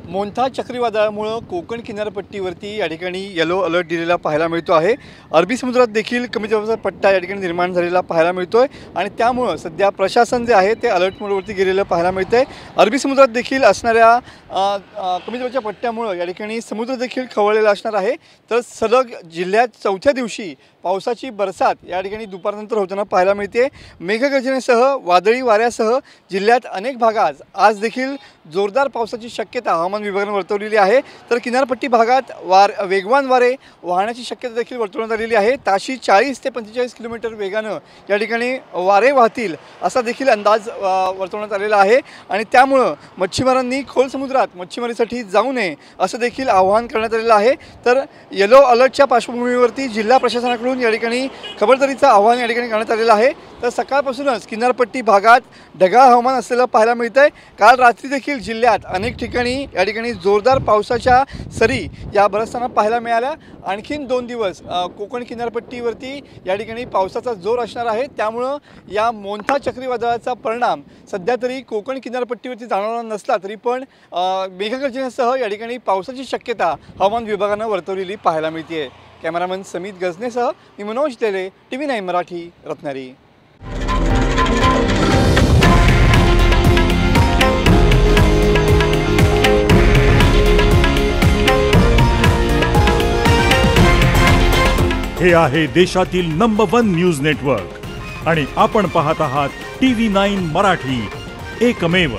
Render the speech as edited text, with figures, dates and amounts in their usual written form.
मोंथा चक्रीवादळामुळे कोकण किनारपट्टीवरती या ठिकाणी येलो अलर्ट दिलेला पाहायला मिळतो आहे। अरबी समुद्रात देखील कमी दाबाचा पट्टा या ठिकाणी निर्माण झालेला पाहायला मिळतोय आणि त्यामुळे सध्या प्रशासन जे आहे ते अलर्ट मोडवरती गेलेलं पाहायला मिळतंय। अरबी समुद्रात देखील असणाऱ्या कमी दाबाच्या पट्ट्यामुळे या ठिकाणी समुद्र देखील खवळलेला असणार आहे। तर सलग जिल्ह्यात चौथ्या दिवशी पावसाची बरसात या ठिकाणी दुपारनंतर होताना पाहायला मिळते। मेघगर्जनेसह वादळी वाऱ्यासह जिल्ह्यात अनेक भागात आज देखील जोरदार पावसाची शक्यता हवामान विभागाने वर्तवलेली आहे। तर किनारपट्टी भागात वेगवान वारे वाहण्याची शक्यता देखील वर्तवण्यात आलेली आहे। ताशी 40 ते 45 किलोमीटर वेगाने या ठिकाणी वारे वाहतील असा देखील अंदाज वर्तवण्यात आलेला आहे आणि त्यामुळे मच्छीमारांनी खोल समुद्रात मच्छीमारीसाठी जाऊ नये असं देखील आवाहन करण्यात आलेलं आहे। तर येलो अलर्टच्या पार्श्वभूमीवरती जिल्हा प्रशासनाकडून या ठिकाणी खबरदारीचं आवाहन या ठिकाणी करण्यात आलेलं आहे। तर सकाळपासूनच किनारपट्टी भागात ढगाळ हवामान असलेलं पाहायला मिळतंय। काल रात्री देखील जिल्ह्यात अनेक ठिकाणी या ठिकाणी जोरदार पावसाच्या सरी या बरसताना पाहायला मिळाल्या। आणखीन 2 दिवस कोकण किनारपट्टीवरती या ठिकाणी पावसाचा जोर असणार आहे। त्यामुळे या मोंथा चक्रीवादळाचा परिणाम सध्या तरी कोकण किनारपट्टीवरती जाणवला नसला तरी पण मेघगर्जनेसह या ठिकाणी पावसाची शक्यता हवामान विभागाने वर्तवलेली पाहायला मिळते। कॅमेरामन समीत गजनेसह मी मनोज तेले, TV9 मराठी, रत्नागिरी। हे आहे देशातील नंबर 1 न्यूज नेटवर्क आणि आपण पाहत आहात TV9 मराठी, एकमेव।